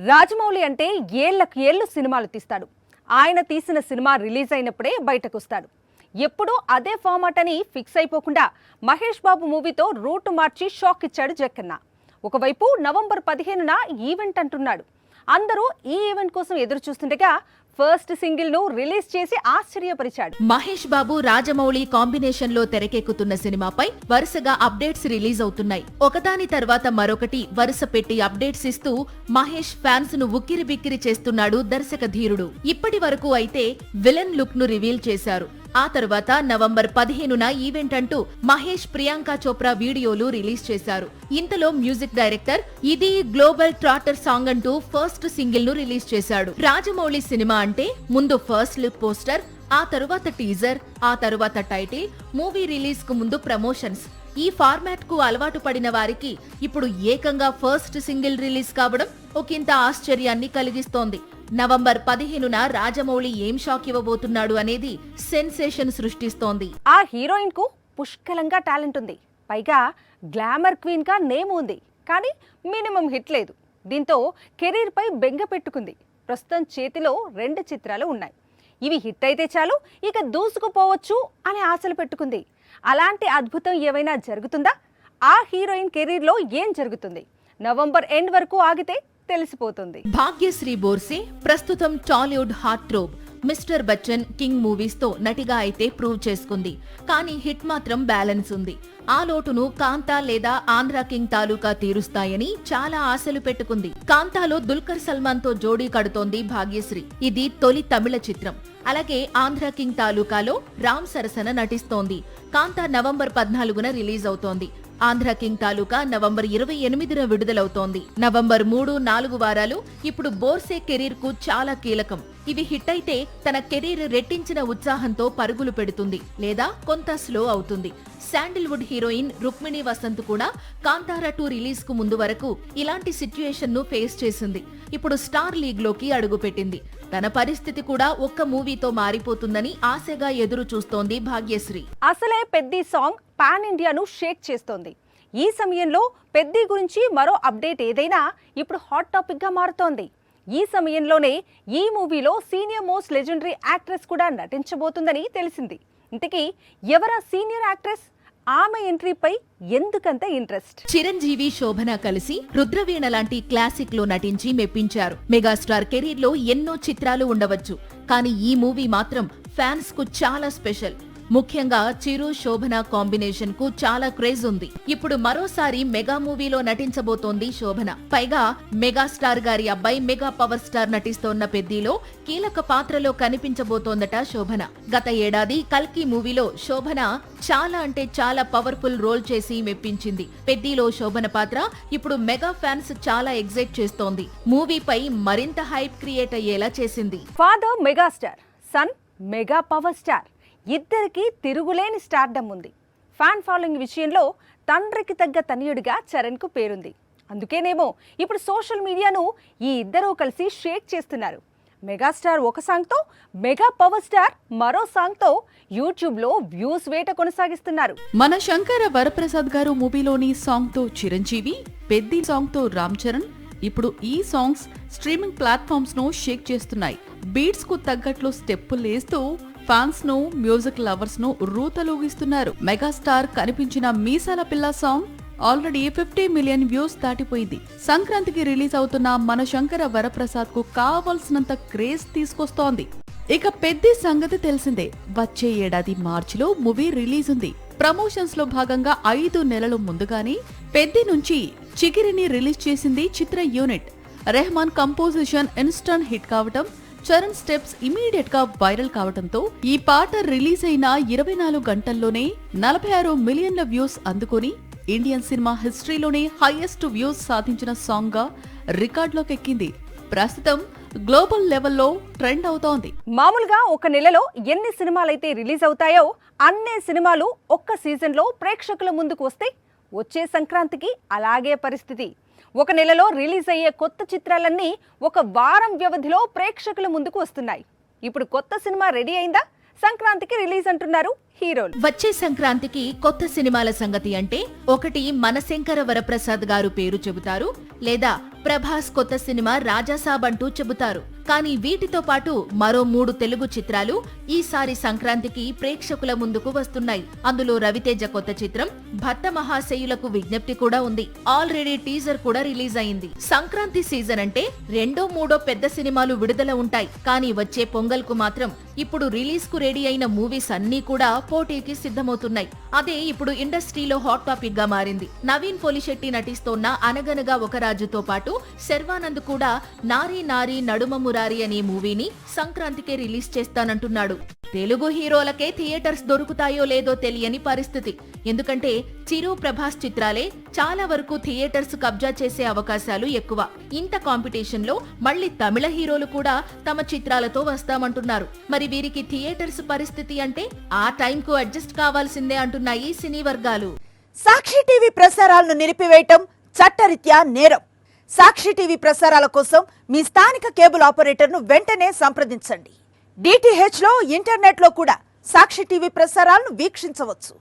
రాజమౌళి అంటే ఏళ్లకు ఏళ్లు సినిమాలు తీస్తాడు. ఆయన తీసిన సినిమా రిలీజ్ అయినప్పుడే బయటకు వస్తాడు. ఎప్పుడూ అదే ఫార్మాట్ అని ఫిక్స్ అయిపోకుండా మహేష్ బాబు మూవీతో రూట్ మార్చి షాక్ ఇచ్చాడు జక్కన్న. ఒకవైపు నవంబర్ 15న ఈవెంట్ అంటున్నాడు. అందరూ ఈ ఈవెంట్ కోసం ఎదురు చూస్తుండగా ఫస్ట్ సింగిల్ ను రిలీజ్ చేసి ఆశ్చర్యపరిచాడు. మహేష్ బాబు రాజమౌళి కాంబినేషన్ లో తెరకెక్కుతున్న సినిమాపై వరుసగా అప్డేట్స్ రిలీజ్ అవుతున్నాయి. ఒకదాని తర్వాత మరొకటి వరుస పెట్టి అప్డేట్స్ ఇస్తూ మహేష్ ఫ్యాన్స్ ను ఉక్కిరిబిక్కిరి చేస్తున్నాడు దర్శక ధీరుడు. ఇప్పటి వరకు అయితే విలన్ లుక్ ను రివీల్ చేశారు. ఆ తర్వాత నవంబర్ 15న ఈవెంట్ అంటూ మహేష్ ప్రియాంక చోప్రా వీడియోలు రిలీజ్ చేశారు. ఇంతలో మ్యూజిక్ డైరెక్టర్ ఇది గ్లోబల్ ట్రాటర్ సాంగ్ అంటూ ఫస్ట్ సింగిల్ ను రిలీజ్ చేశాడు. రాజమౌళి సినిమా అంటే ముందు ఫస్ట్ లుక్ పోస్టర్, ఆ తరువాత టీజర్, ఆ తరువాత టైటిల్, మూవీ రిలీజ్ కు ముందు ప్రమోషన్స్. ఈ ఫార్మాట్ కు అలవాటు పడిన వారికి ఇప్పుడు ఏకంగా ఫస్ట్ సింగిల్ రిలీజ్ కావడం ఒకంత ఆశ్చర్యాన్ని కలిగిస్తోంది. నవంబర్ 15న రాజమౌళి ఏం షాక్ ఇవ్వబోతున్నాడు అనేది సెన్సేషన్ సృష్టిస్తోంది. ఆ హీరోయిన్ కు పుష్కలంగా టాలెంట్ ఉంది. పైగా గ్లామర్ క్వీన్ గా నేమ్ ఉంది. కానీ మినిమం హిట్ లేదు. దీంతో కెరీర్ పై బెంగ పెట్టుకుంది. ప్రస్తుతం చేతిలో 2 చిత్రాలు ఉన్నాయి. ఇవి హిట్ అయితే చాలు, ఇక దూసుకుపోవచ్చు అనే ఆశలు పెట్టుకుంది. అలాంటి అద్భుతం ఏమైనా జరుగుతుందా? ఆ హీరోయిన్ కెరీర్ లో ఏం జరుగుతుంది? నవంబర్ ఎండ్ వరకు ఆగితే తెలిసిపోతుంది. భాగ్యశ్రీ బోర్సే ప్రస్తుతం Tollywood heart throb. Mister Bachchan, king movies తో నటిగా అయితే ప్రూవ్ చేసుకుంది. కానీ హిట్ మాత్రం బ్యాలెన్స్ ఉంది. ఆ లోటును కాంతా లేదా ఆంధ్ర కింగ్ తాలూకా తీరుస్తాయని చాలా ఆశలు పెట్టుకుంది. కాంతాలో దుల్కర్ సల్మాన్ తో జోడీ కడుతోంది భాగ్యశ్రీ. ఇది తొలి తమిళ చిత్రం. అలాగే ఆంధ్ర కింగ్ తాలూకాలో రామ్ సరసన నటిస్తోంది. కాంతా నవంబర్ 14న రిలీజ్ అవుతోంది. ఆంధ్ర కింగ్ తాలూకా నవంబర్ 28న విడుదలవుతోంది. నవంబర్ 3-4 వారాలు ఇప్పుడు బోర్సే కెరీర్ కు చాలా కీలకం. ఇవి హిట్ అయితే తన కెరీర్ రెట్టించిన ఉత్సాహంతో పరుగులు పెడుతుంది, లేదా కొంత స్లో అవుతుంది. శాండిల్వుడ్ హీరోయిన్ రుక్మిణి వసంత్ కూడా కాంతారా 2 రిలీజ్ కు ముందు వరకు ఇలాంటి సిచ్యుయేషన్ ను ఫేస్ చేసింది. ఇప్పుడు స్టార్ లీగ్ లోకి అడుగుపెట్టింది. తన పరిస్థితి కూడా ఒక్క మూవీతో మారిపోతుందని ఆశగా ఎదురు చూస్తోంది భాగ్యశ్రీ. అసలే పెద్ది సాంగ్ పాన్ ఇండియాను షేక్ చేస్తోంది. ఈ సమయంలో పెద్ది గురించి మరో అప్డేట్ ఏదైనా ఇప్పుడు హాట్ టాపిక్ గా మారుతోంది. ఈ సమయంలోనే ఈ మూవీలో సీనియర్ మోస్ట్ లెజెండరీ యాక్ట్రెస్ కూడా నటించబోతుందని తెలిసింది. ఇంతకీ ఎవరా సీనియర్ యాక్ట్రెస్? ఆమె ఎంట్రీపై ఎందుకంత ఇంట్రెస్ట్? చిరంజీవి, శోభన కలిసి రుద్రవీణ లాంటి క్లాసిక్ లో నటించి మెప్పించారు. మెగాస్టార్ కెరీర్ లో ఎన్నో చిత్రాలు ఉండవచ్చు, కానీ ఈ మూవీ మాత్రం ఫ్యాన్స్ కు చాలా స్పెషల్. ముఖ్యంగా చిరు, శోభన కాంబినేషన్ కు చాలా క్రేజ్ ఉంది. ఇప్పుడు మరోసారి మెగా మూవీలో నటించబోతోంది శోభన. పైగా మెగాస్టార్ గారి అబ్బాయి మెగా పవర్ స్టార్ నటిస్తోన్న పెద్దిలో కీలక పాత్రలో కనిపించబోతోందట శోభన. గత ఏడాది కల్కి మూవీలో శోభన చాలా అంటే చాలా పవర్ఫుల్ రోల్ చేసి మెప్పించింది. పెద్దిలో శోభన పాత్ర ఇప్పుడు మెగా ఫ్యాన్స్ చాలా ఎగ్జైట్ చేస్తోంది. మూవీపై మరింత హైప్ క్రియేట్ అయ్యేలా చేసింది. Father megastar, son mega power star, ఇద్దరికి తిరుగులేని స్టార్డమ్ ఉంది. ఫ్యాన్ ఫాలోయింగ్ విషయంలో తండ్రికి తగ్గ తనయుడిగా చరణ్ కు పేరుంది. అందుకేనేమో ఇప్పుడు సోషల్ మీడియాను ఈ ఇద్దరూ కలిసి షేక్ చేస్తున్నారు. మెగాస్టార్ ఒక సాంగ్తో, మెగా పవర్ స్టార్ మరో సాంగ్తో యూట్యూబ్ లో వ్యూస్ వేట కొనసాగిస్తున్నారు. మన శంకర వరప్రసాద్ గారు మూవీలోని సాంగ్ తో చిరంజీవి, పెద్ది సాంగ్ తో రామ్ చరణ్. ఇప్పుడు ఈ సాంగ్స్ స్ట్రీమింగ్ ప్లాట్ఫామ్స్ ను షేక్ చేస్తున్నాయి. బీట్స్ కు తగ్గట్లు స్టెప్పులు వేస్తూ ఫ్యాన్స్ ను, మ్యూజిక్ లవర్స్ ను రూతలూగిస్తున్నారు. మెగాస్టార్ కనిపించిన మీసాల పిల్ల సాంగ్ ఆల్రెడీ 50 మిలియన్ వ్యూస్ దాటిపోయింది. సంక్రాంతికి రిలీజ్ అవుతున్న మన శంకర వరప్రసాద్ కు కావలసినంత క్రేజ్ తీసుకొస్తోంది. ఇక పెద్ది సంగతి తెలిసిందే. వచ్చే ఏడాది మార్చిలో మూవీ రిలీజ్ ఉంది. ప్రమోషన్స్ లో భాగంగా 5 నెలలు ముందుగానే పెద్ది నుంచి చిగిరిని రిలీజ్ చేసింది చిత్ర unit. Rahman composition instant hit కావటం, చరణ్ స్టెప్స్ ఇమీడియట్ గా వైరల్ కావడంతో ఈ పాట రిలీజ్ అయిన 24 గంటల్లోనే 46 మిలియన్ల వ్యూస్ అందుకొని ఇండియన్ సినిమా హిస్టరీలోనే హైయెస్ట్ వ్యూస్ సాధించిన సాంగ్ గా రికార్డులోకి ఎక్కింది. ప్రస్తుతం గ్లోబల్ లెవెల్లో ట్రెండ్ అవుతోంది. మామూలుగా ఒక నెలలో ఎన్ని సినిమాలైతే రిలీజ్ అవుతాయో అన్నే సినిమాలు ఒక్క సీజన్ లో ప్రేక్షకుల ముందుకు వస్తే వచ్చే సంక్రాంతికి అలాగే పరిస్థితి. ఒక నెలలో రిలీజ్ అయ్యే కొత్త చిత్రాలన్నీ ఒక వారం వ్యవధిలో ప్రేక్షకుల ముందుకు వస్తున్నాయి. ఇప్పుడు కొత్త సినిమా రెడీ అయిందా? సంక్రాంతికి రిలీజ్ అంటున్నారు హీరోలు. వచ్చే సంక్రాంతికి కొత్త సినిమాల సంగతి అంటే ఒకటి మనశంకర వరప్రసాద్ గారు పేరు చెబుతారు, లేదా ప్రభాస్ కొత్త సినిమా రాజాసాబ్ అంటూ చెబుతారు. కానీ వీటితో పాటు మరో 3 తెలుగు చిత్రాలు ఈసారి సంక్రాంతికి ప్రేక్షకుల ముందుకు వస్తున్నాయి. అందులో రవితేజ కొత్త చిత్రం భర్త మహాశయులకు విజ్ఞప్తి కూడా ఉంది. ఆల్రెడీ టీజర్ కూడా రిలీజ్ అయింది. సంక్రాంతి సీజన్ అంటే 2, 3 పెద్ద సినిమాలు విడుదల ఉంటాయి. కానీ వచ్చే పొంగల్ కు మాత్రం ఇప్పుడు రిలీజ్ కు రెడీ అయిన మూవీస్ అన్నీ కూడా పోటీకి సిద్ధమవుతున్నాయి. అదే ఇప్పుడు ఇండస్ట్రీలో హాట్ టాపిక్ గా మారింది. నవీన్ పోలిశెట్టి నటిస్తోన్న అనగనగా ఒక రాజుతో పాటు శర్వానంద్ కూడా నారీ నారీ నడుమ మురారి అనే మూవీని సంక్రాంతికే రిలీజ్ చేస్తానంటున్నాడు. తెలుగు హీరోలకే థియేటర్స్ దొరుకుతాయో లేదో తెలియని పరిస్థితి. ఎందుకంటే చిరు, ప్రభాస్ చిత్రాలే చాలా వరకు థియేటర్స్ కబ్జా చేసే అవకాశాలు ఎక్కువ. ఇంత కాంపిటీషన్ లో మళ్ళీ తమిళ హీరోలు కూడా తమ చిత్రాలతో వస్తామంటున్నారు. మరి వీరికి థియేటర్స్ పరిస్థితి అంటే ఆ టైంకు అడ్జస్ట్ కావాల్సిందే అంటున్నాయి సినీ వర్గాలు. సాక్షి టీవీ ప్రసారాలను నిలిపివేయటం చట్టరీత్యా నేరం. సాక్షి టీవీ ప్రసారాల కోసం మీ స్థానిక కేబుల్ ఆపరేటర్ను వెంటనే సంప్రదించండి. DTH లో, ఇంటర్నెట్ లో కూడా సాక్షి టీవీ ప్రసారాలను వీక్షించవచ్చు.